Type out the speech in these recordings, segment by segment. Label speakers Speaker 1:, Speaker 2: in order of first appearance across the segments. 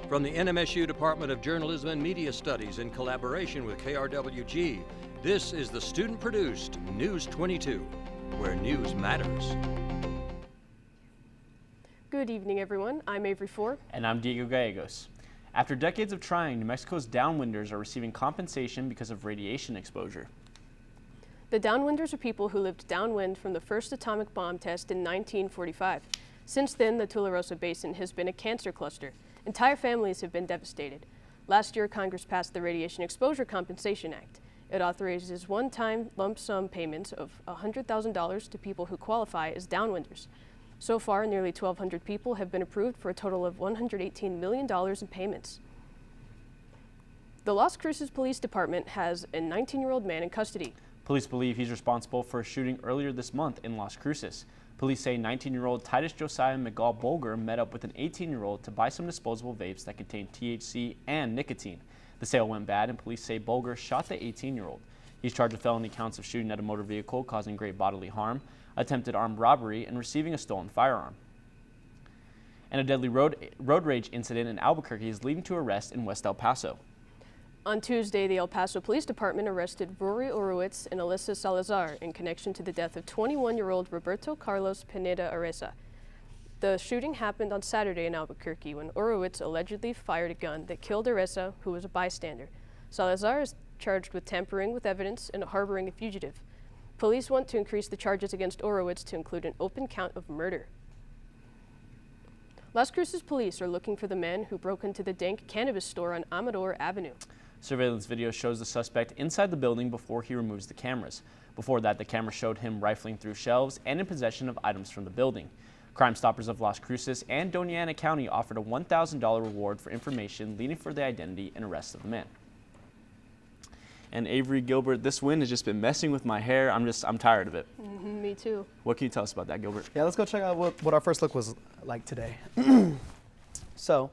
Speaker 1: From the NMSU Department of Journalism and Media Studies in collaboration with KRWG, this is the student-produced News 22, where news matters.
Speaker 2: Good evening, everyone. I'm Avery Four.
Speaker 3: And I'm Diego Gallegos. After decades of trying, New Mexico's downwinders are receiving compensation because of radiation exposure.
Speaker 2: The downwinders are people who lived downwind from the first atomic bomb test in 1945. Since then, the Tularosa Basin has been a cancer cluster. Entire families have been devastated. Last year, Congress passed the Radiation Exposure Compensation Act. It authorizes one-time lump sum payments of $100,000 to people who qualify as downwinders. So far, nearly 1,200 people have been approved for a total of $118 million in payments. The Las Cruces Police Department has a 19-year-old man in custody.
Speaker 3: Police believe he's responsible for a shooting earlier this month in Las Cruces. Police say 19-year-old Titus Josiah McGall-Bolger met up with an 18-year-old to buy some disposable vapes that contain THC and nicotine. The sale went bad, and police say Bolger shot the 18-year-old. He's charged with felony counts of shooting at a motor vehicle, causing great bodily harm, attempted armed robbery, and receiving a stolen firearm. And a deadly road rage incident in Albuquerque is leading to arrest in West El Paso.
Speaker 2: On Tuesday, the El Paso Police Department arrested Rory Orowitz and Alyssa Salazar in connection to the death of 21-year-old Roberto Carlos Pineda Areza. The shooting happened on Saturday in Albuquerque when Orowitz allegedly fired a gun that killed Areza, who was a bystander. Salazar is charged with tampering with evidence and harboring a fugitive. Police want to increase the charges against Orowitz to include an open count of murder. Las Cruces police are looking for the man who broke into the dank cannabis store on Amador Avenue.
Speaker 3: Surveillance video shows the suspect inside the building before he removes the cameras. Before that, the camera showed him rifling through shelves and in possession of items from the building. Crime Stoppers of Las Cruces and Doña Ana County offered a $1,000 reward for information leading for the identity and arrest of the man. And Avery, Gilbert, this wind has just been messing with my hair. I'm tired of it.
Speaker 2: Me too.
Speaker 3: What can you tell us about that, Gilbert?
Speaker 4: Yeah, let's go check out what our first look was like today. So,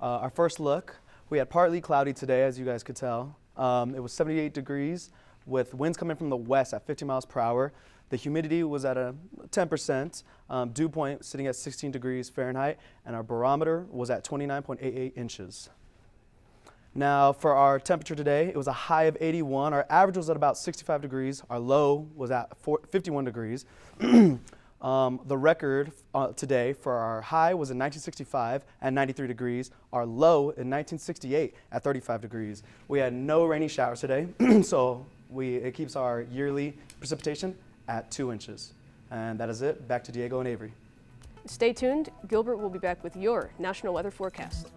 Speaker 4: our first look, we had partly cloudy today, as you guys could tell. It was 78 degrees with winds coming from the west at 50 miles per hour. The humidity was at a 10%, dew point sitting at 16 degrees Fahrenheit, and our barometer was at 29.88 inches. Now, for our temperature today, it was a high of 81. Our average was at about 65 degrees. Our low was at 51 degrees. The record today for our high was in 1965 at 93 degrees. Our low in 1968 at 35 degrees. We had no rainy showers today, so it keeps our yearly precipitation at 2 inches. And that is it. Back to Diego and Avery.
Speaker 2: Stay tuned. Gilbert will be back with your national weather forecast.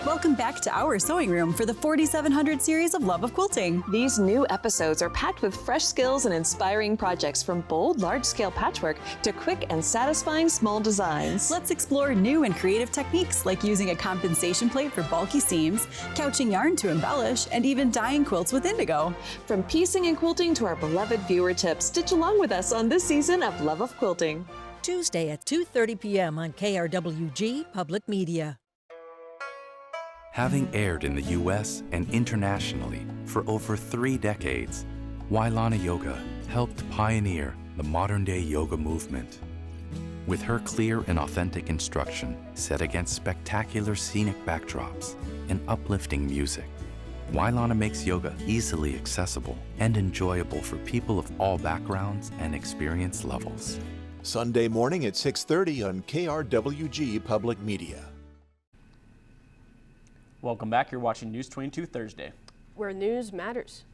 Speaker 5: Welcome back to our sewing room for the 4700 series of Love of Quilting.
Speaker 6: These new episodes are packed with fresh skills and inspiring projects, from bold, large-scale patchwork to quick and satisfying small designs.
Speaker 5: Let's explore new and creative techniques like using a compensation plate for bulky seams, couching yarn to embellish, and even dyeing quilts with indigo.
Speaker 6: From piecing and quilting to our beloved viewer tips, stitch along with us on this season of Love of Quilting.
Speaker 7: Tuesday at 2:30 p.m. on KRWG-Public Media.
Speaker 8: Having aired in the U.S. and internationally for over 3 decades, Wailana Yoga helped pioneer the modern-day yoga movement. With her clear and authentic instruction set against spectacular scenic backdrops and uplifting music, Wailana makes yoga easily accessible and enjoyable for people of all backgrounds and experience levels.
Speaker 9: Sunday morning at 6:30 on KRWG Public Media.
Speaker 3: Welcome back. You're watching News 22 Thursday,
Speaker 2: where news matters.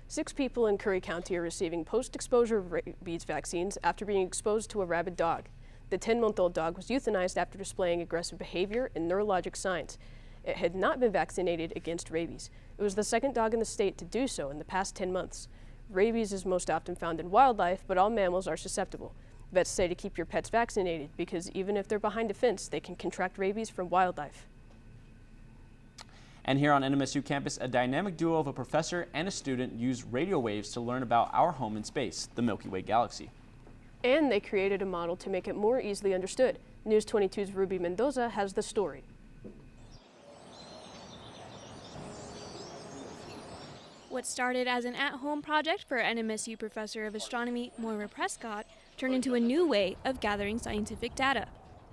Speaker 2: 6 people in Curry County are receiving post-exposure rabies vaccines after being exposed to a rabid dog. The 10-month-old dog was euthanized after displaying aggressive behavior and neurologic signs. It had not been vaccinated against rabies. It was the second dog in the state to do so in the past 10 months. Rabies is most often found in wildlife, but all mammals are susceptible. Vets say to keep your pets vaccinated because even if they're behind a fence, they can contract rabies from wildlife.
Speaker 3: And here on NMSU campus, a dynamic duo of a professor and a student used radio waves to learn about our home in space, the Milky Way galaxy.
Speaker 2: And they created a model to make it more easily understood. News 22's Ruby Mendoza has the story.
Speaker 10: What started as an at-home project for NMSU professor of astronomy Moira Prescott turn into a new way of gathering scientific data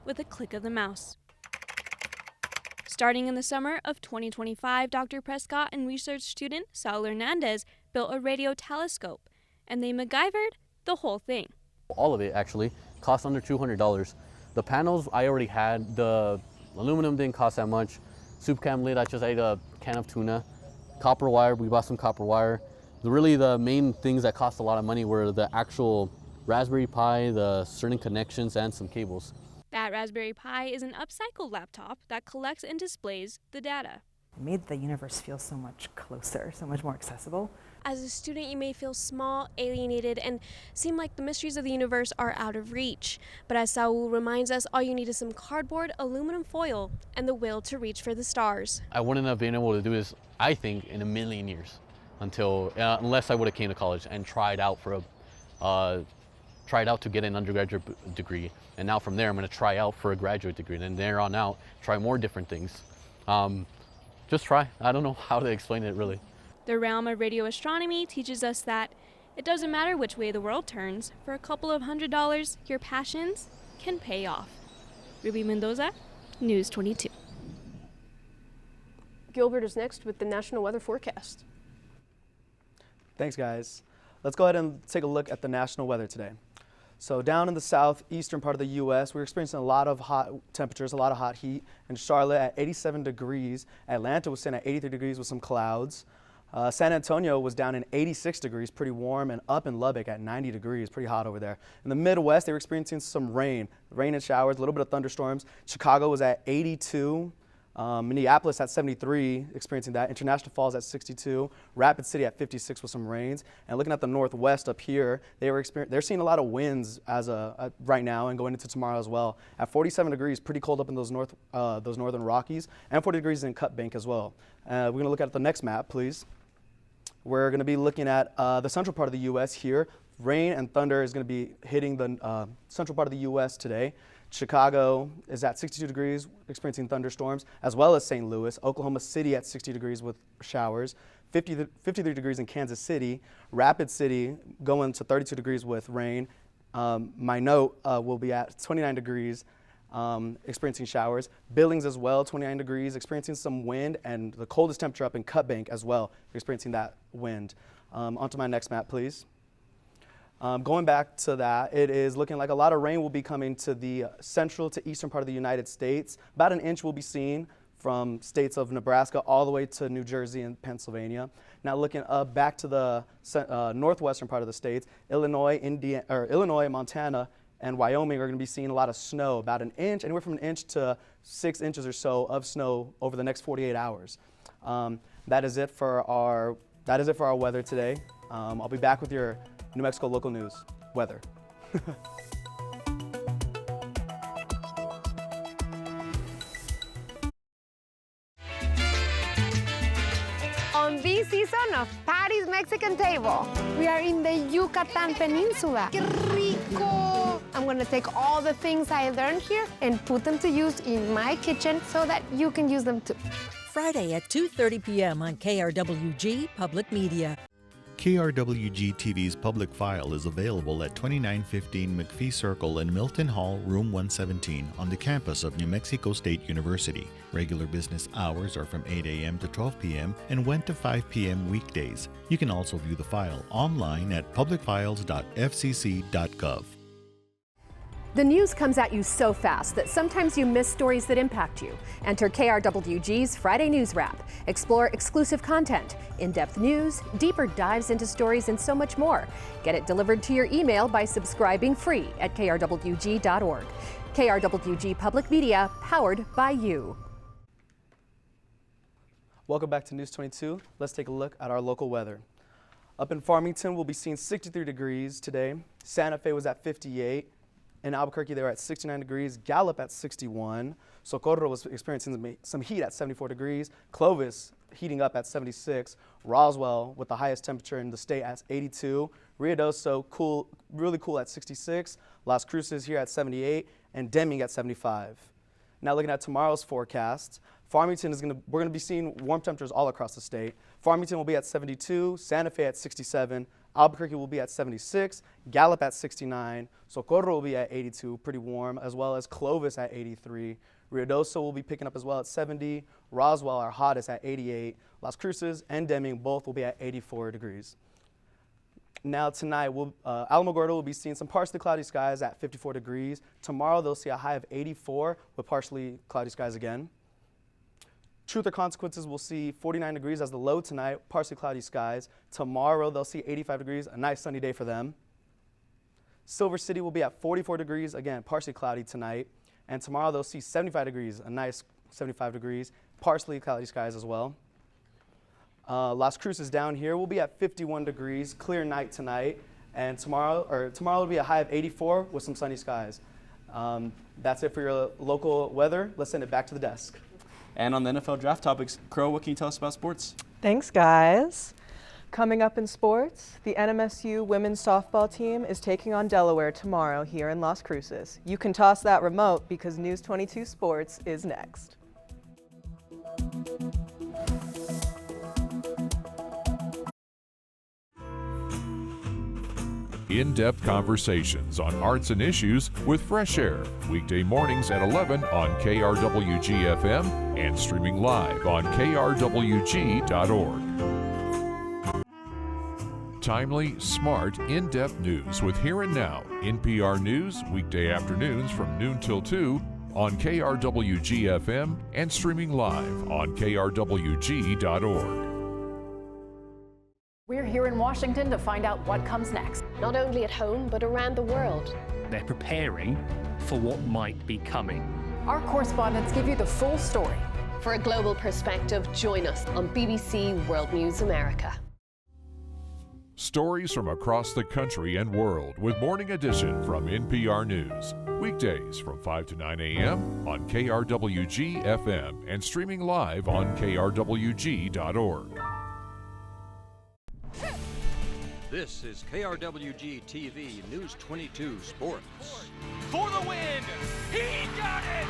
Speaker 10: with a click of the mouse. Starting in the summer of 2025, Dr. Prescott and research student Saul Hernandez built a radio telescope, and they MacGyvered the whole thing.
Speaker 11: All of it actually cost under $200. The panels I already had, the aluminum didn't cost that much. Soup can lid, I just ate a can of tuna. Copper wire, we bought some copper wire. Really the main things that cost a lot of money were the actual Raspberry Pi, the certain connections, and some cables.
Speaker 10: That Raspberry Pi is an upcycled laptop that collects and displays the data.
Speaker 12: It made the universe feel so much closer, so much more accessible.
Speaker 10: As a student, you may feel small, alienated, and seem like the mysteries of the universe are out of reach. But as Saul reminds us, all you need is some cardboard, aluminum foil, and the will to reach for the stars.
Speaker 11: I wouldn't have been able to do this, I think, in a million years, unless I would have came to college and tried out to get an undergraduate degree. And now from there, I'm going to try out for a graduate degree. And then there on out, try more different things. Just try. I don't know how to explain it, really.
Speaker 10: The realm of radio astronomy teaches us that it doesn't matter which way the world turns. For a couple of $100, your passions can pay off. Ruby Mendoza, News 22.
Speaker 2: Gilbert is next with the National Weather Forecast.
Speaker 4: Thanks, guys. Let's go ahead and take a look at the national weather today. So down in the southeastern part of the U.S., we're experiencing a lot of hot temperatures, a lot of hot heat. In Charlotte at 87 degrees. Atlanta was sitting at 83 degrees with some clouds. San Antonio was down in 86 degrees, pretty warm, and up in Lubbock at 90 degrees, pretty hot over there. In the Midwest, they were experiencing some rain and showers, a little bit of thunderstorms. Chicago was at 82. Minneapolis at 73, experiencing that. International Falls at 62. Rapid City at 56 with some rains. And looking at the Northwest up here, they're seeing a lot of winds right now and going into tomorrow as well. At 47 degrees, pretty cold up in those northern Rockies, and 40 degrees in Cut Bank as well. We're going to look at the next map, please. We're going to be looking at the central part of the U.S. here. Rain and thunder is going to be hitting the central part of the U.S. today. Chicago is at 62 degrees, experiencing thunderstorms, as well as St. Louis. Oklahoma City at 60 degrees with showers. 53 degrees in Kansas City. Rapid City going to 32 degrees with rain. Minot will be at 29 degrees, experiencing showers. Billings as well, 29 degrees, experiencing some wind, and the coldest temperature up in Cut Bank as well, experiencing that wind. On to my next map, please. Going back to that, it is looking like a lot of rain will be coming to the central to eastern part of the United States. About an inch will be seen from states of Nebraska all the way to New Jersey and Pennsylvania. Now looking back to the northwestern part of the states, Illinois, Montana, and Wyoming are going to be seeing a lot of snow, about an inch, anywhere from an inch to 6 inches or so of snow over the next 48 hours. That is it for our weather today. I'll be back with your New Mexico local news weather.
Speaker 13: On this season of Patty's Mexican Table, we are in the Yucatan Peninsula. ¡Qué rico! I'm gonna take all the things I learned here and put them to use in my kitchen so that you can use them too.
Speaker 7: Friday at 2:30 p.m. on KRWG-Public Media.
Speaker 9: KRWG-TV's public file is available at 2915 McPhee Circle in Milton Hall, Room 117, on the campus of New Mexico State University. Regular business hours are from 8 a.m. to 12 p.m. and 1 to 5 p.m. weekdays. You can also view the file online at publicfiles.fcc.gov.
Speaker 14: The news comes at you so fast that sometimes you miss stories that impact you. Enter KRWG's Friday News Wrap. Explore exclusive content, in-depth news, deeper dives into stories, and so much more. Get it delivered to your email by subscribing free at krwg.org. KRWG Public Media, powered by you.
Speaker 4: Welcome back to News 22. Let's take a look at our local weather. Up in Farmington, we'll be seeing 63 degrees today. Santa Fe was at 58. In Albuquerque, they were at 69 degrees. Gallup at 61. Socorro was experiencing some heat at 74 degrees. Clovis heating up at 76. Roswell with the highest temperature in the state at 82. Ruidoso really cool at 66. Las Cruces here at 78. And Deming at 75. Now looking at tomorrow's forecast, Farmington we're going to be seeing warm temperatures all across the state. Farmington will be at 72. Santa Fe at 67. Albuquerque will be at 76, Gallup at 69, Socorro will be at 82, pretty warm, as well as Clovis at 83. Ruidoso will be picking up as well at 70. Roswell, our hottest, at 88. Las Cruces and Deming both will be at 84 degrees. Now tonight, Alamogordo will be seeing some partially cloudy skies at 54 degrees. Tomorrow, they'll see a high of 84 with partially cloudy skies again. Truth or Consequences will see 49 degrees as the low tonight, partially cloudy skies. Tomorrow, they'll see 85 degrees, a nice sunny day for them. Silver City will be at 44 degrees, again, partially cloudy tonight. And tomorrow, they'll see 75 degrees, a nice 75 degrees, partially cloudy skies as well. Las Cruces down here will be at 51 degrees, clear night tonight. And tomorrow will be a high of 84 with some sunny skies. That's it for your local weather. Let's send it back to the desk.
Speaker 3: And on the NFL draft topics, Crow, what can you tell us about sports?
Speaker 15: Thanks, guys. Coming up in sports, the NMSU women's softball team is taking on Delaware tomorrow here in Las Cruces. You can toss that remote because News 22 Sports is next.
Speaker 16: In-depth conversations on arts and issues with Fresh Air, weekday mornings at 11 on KRWG-FM and streaming live on KRWG.org. Timely, smart, in-depth news with Here and Now, NPR News, weekday afternoons from noon till 2 on KRWG-FM and streaming live on KRWG.org.
Speaker 17: We're here in Washington to find out what comes next.
Speaker 18: Not only at home, but around the world.
Speaker 19: They're preparing for what might be coming.
Speaker 17: Our correspondents give you the full story.
Speaker 18: For a global perspective, join us on BBC World News America.
Speaker 16: Stories from across the country and world with Morning Edition from NPR News. Weekdays from 5 to 9 a.m. on KRWG-FM and streaming live on KRWG.org.
Speaker 1: This is KRWG-TV News 22 Sports.
Speaker 20: For the win! He got it!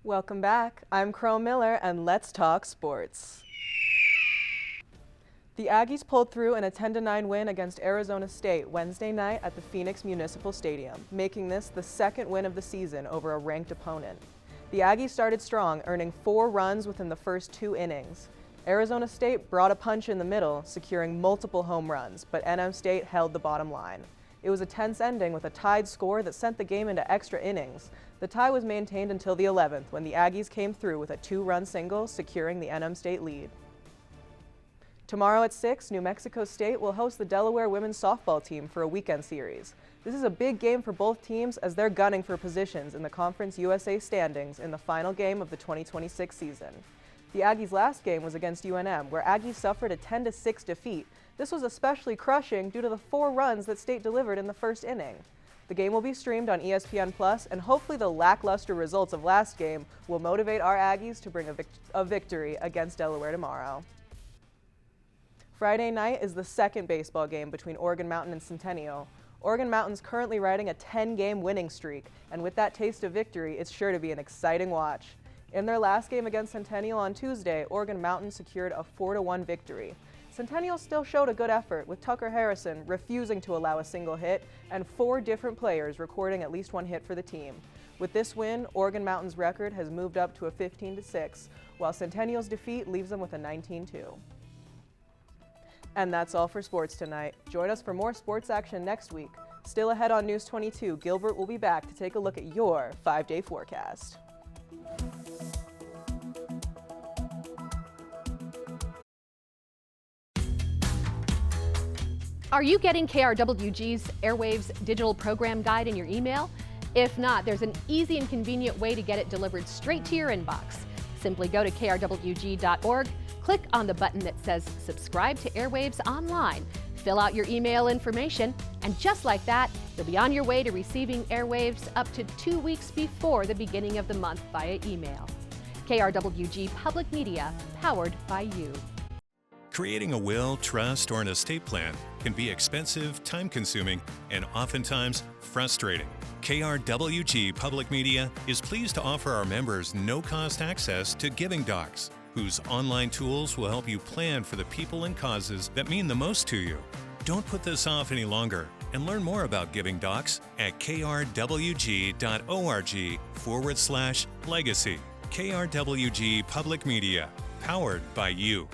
Speaker 15: Welcome back. I'm Crow Miller, and let's talk sports. The Aggies pulled through an 10-9 win against Arizona State Wednesday night at the Phoenix Municipal Stadium, making this the second win of the season over a ranked opponent. The Aggies started strong, earning 4 runs within the first 2 innings. Arizona State brought a punch in the middle, securing multiple home runs, but NM State held the bottom line. It was a tense ending with a tied score that sent the game into extra innings. The tie was maintained until the 11th when the Aggies came through with a 2-run single, securing the NM State lead. Tomorrow at 6, New Mexico State will host the Delaware women's softball team for a weekend series. This is a big game for both teams as they're gunning for positions in the Conference USA standings in the final game of the 2026 season. The Aggies' last game was against UNM, where Aggies suffered a 10-6 defeat. This was especially crushing due to the 4 runs that State delivered in the first inning. The game will be streamed on ESPN+, and hopefully the lackluster results of last game will motivate our Aggies to bring a victory against Delaware tomorrow. Friday night is the second baseball game between Oregon Mountain and Centennial. Oregon Mountain's currently riding a 10-game winning streak, and with that taste of victory, it's sure to be an exciting watch. In their last game against Centennial on Tuesday, Oregon Mountain secured a 4-1 victory. Centennial still showed a good effort, with Tucker Harrison refusing to allow a single hit and 4 different players recording at least 1 hit for the team. With this win, Oregon Mountain's record has moved up to a 15-6, while Centennial's defeat leaves them with a 19-2. And that's all for sports tonight. Join us for more sports action next week. Still ahead on News 22, Gilbert will be back to take a look at your 5-day forecast.
Speaker 14: Are you getting KRWG's Airwaves digital program guide in your email? If not, there's an easy and convenient way to get it delivered straight to your inbox. Simply go to krwg.org, click on the button that says Subscribe to Airwaves Online, fill out your email information, and just like that, you'll be on your way to receiving Airwaves up to 2 weeks before the beginning of the month via email. KRWG Public Media, powered by you.
Speaker 21: Creating a will, trust, or an estate plan can be expensive, time-consuming, and oftentimes frustrating. KRWG Public Media is pleased to offer our members no-cost access to Giving Docs, whose online tools will help you plan for the people and causes that mean the most to you. Don't put this off any longer and learn more about Giving Docs at krwg.org/legacy. KRWG Public Media, powered by you.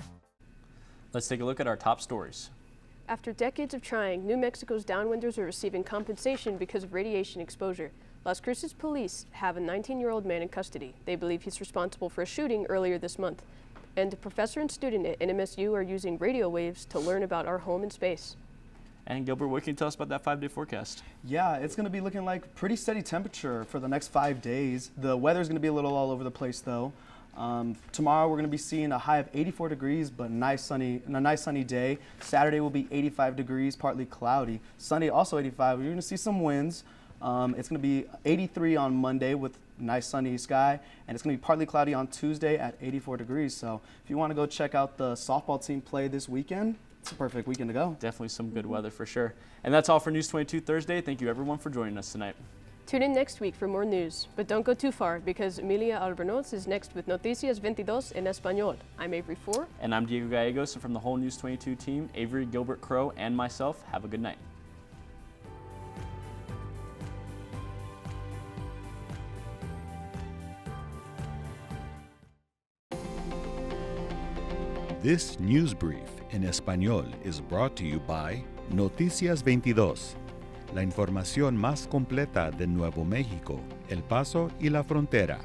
Speaker 3: Let's take a look at our top stories.
Speaker 2: After decades of trying, New Mexico's downwinders are receiving compensation because of radiation exposure. Las Cruces police have a 19-year-old man in custody. They believe he's responsible for a shooting earlier this month. And a professor and student at NMSU are using radio waves to learn about our home in space.
Speaker 3: And Gilbert, what can you tell us about that 5-day forecast?
Speaker 4: Yeah, it's going to be looking like pretty steady temperature for the next 5 days. The weather's going to be a little all over the place though. Tomorrow we're going to be seeing a high of 84 degrees, but a nice sunny day. Saturday will be 85 degrees, partly cloudy. Sunday also 85. We're going to see some winds. It's going to be 83 on Monday with nice sunny sky, and it's going to be partly cloudy on Tuesday at 84 degrees. So if you want to go check out the softball team play this weekend, it's a perfect weekend to go.
Speaker 3: Definitely some good weather for sure. And that's all for News 22 Thursday. Thank you everyone for joining us tonight.
Speaker 2: Tune in next week for more news, but don't go too far because Emilia Albornoz is next with Noticias 22 en Español. I'm Avery Four.
Speaker 3: And I'm Diego Gallegos, and from the whole News 22 team, Avery, Gilbert Crow, and myself, have a good night.
Speaker 9: This news brief en español is brought to you by Noticias 22. La información más completa de Nuevo México, El Paso y la frontera.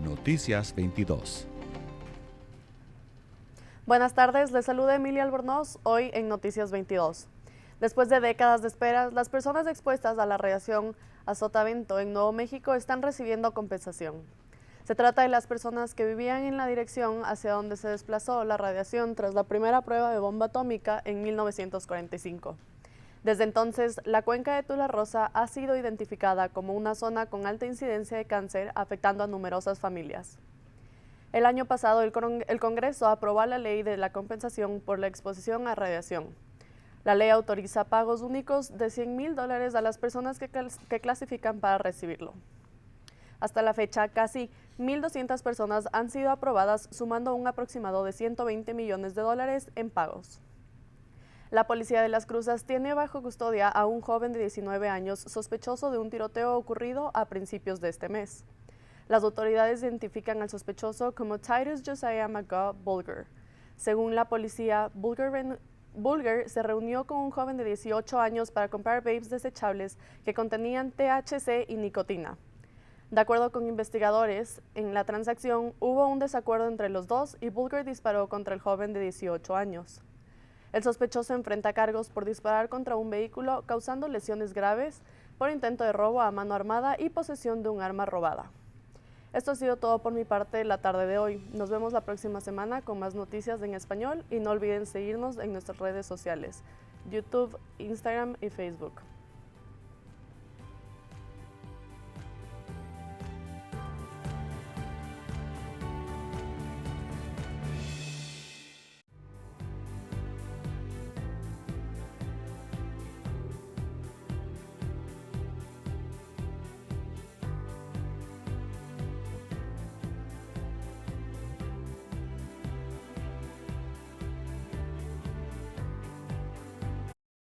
Speaker 9: Noticias 22.
Speaker 5: Buenas tardes, les saluda Emilia Albornoz, hoy en Noticias 22. Después de décadas de espera, las personas expuestas a la radiación a sotavento en Nuevo México están recibiendo compensación. Se trata de las personas que vivían en la dirección hacia donde se desplazó la radiación tras la primera prueba de bomba atómica en 1945. Desde entonces, la cuenca de Tula Rosa ha sido identificada como una zona con alta incidencia de cáncer, afectando a numerosas familias. El año pasado, el Congreso aprobó la ley de la compensación por la exposición a radiación. La ley autoriza pagos únicos de $100,000 a las personas que clasifican para recibirlo. Hasta la fecha, casi 1,200 personas han sido aprobadas, sumando un aproximado de $120 millones en pagos. La policía de Las Cruces tiene bajo custodia a un joven de 19 años sospechoso de un tiroteo ocurrido a principios de este mes. Las autoridades identifican al sospechoso como Titus Josiah McGaw Bulger. Según la policía, Bulger se reunió con un joven de 18 años para comprar vapes desechables que contenían THC y nicotina. De acuerdo con investigadores, en la transacción hubo un desacuerdo entre los dos y Bulger disparó contra el joven de 18 años. El sospechoso enfrenta cargos por disparar contra un vehículo causando lesiones graves, por intento de robo a mano armada y posesión de un arma robada. Esto ha sido todo por mi parte la tarde de hoy. Nos vemos la próxima semana con más noticias en español y no olviden seguirnos en nuestras redes sociales, YouTube, Instagram y Facebook.